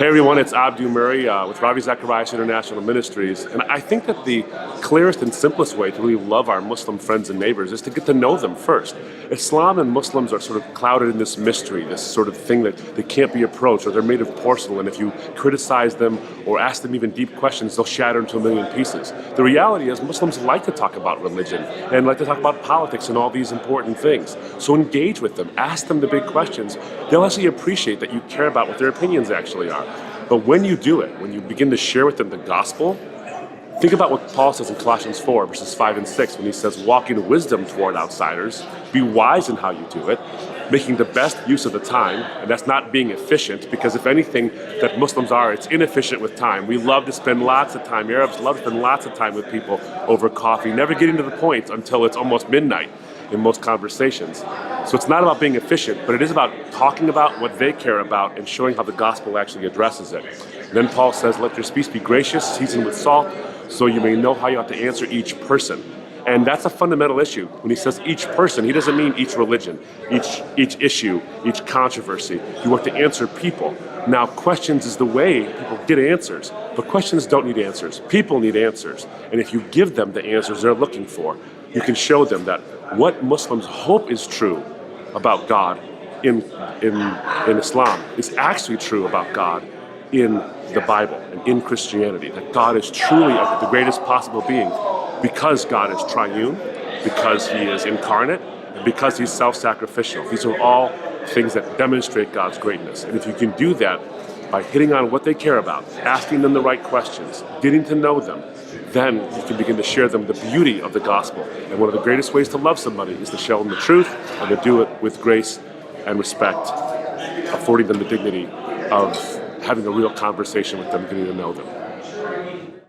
Hey everyone, it's Abdu Murray with Ravi, Zacharias International Ministries, and I think that the clearest and simplest way to really love our Muslim friends and neighbors is to get to know them first. Islam and Muslims are sort of clouded in this mystery, this sort of thing that they can't be approached, or they're made of porcelain. If you criticize them or ask them even deep questions, they'll shatter into a million pieces. The reality is Muslims like to talk about religion and like to talk about politics and all these important things. So engage with them, ask them the big questions. They'll actually appreciate that you care about what their opinions actually are. But when you do it, when you begin to share with them the gospel, think about what Paul says in Colossians 4, verses 5 and 6, when he says, walk in wisdom toward outsiders, be wise in how you do it, making the best use of the time. And that's not being efficient, because if anything that Muslims are, it's inefficient with time. We love to spend lots of time. Arabs love to spend lots of time with people over coffee, never getting to the point until it's almost midnight in most conversations. So it's not about being efficient, but it is about talking about what they care about and showing how the gospel actually addresses it. And then Paul says, let your speech be gracious, seasoned with salt, so you may know how you have to answer each person. And that's a fundamental issue. When he says each person, he doesn't mean each religion, each issue, each controversy. You want to answer people. Now, questions is the way people get answers, but questions don't need answers. People need answers. And if you give them the answers they're looking for, you can show them that what Muslims hope is true about God in Islam is actually true about God in the Bible and in Christianity. That God is truly the greatest possible being because God is triune, because he is incarnate, and because he's self-sacrificial. These are all things that demonstrate God's greatness. And if you can do that by hitting on what they care about, asking them the right questions, getting to know them, then you can begin to share them the beauty of the gospel. And one of the greatest ways to love somebody is to show them the truth and to do it with grace and respect, affording them the dignity of having a real conversation with them, getting to know them.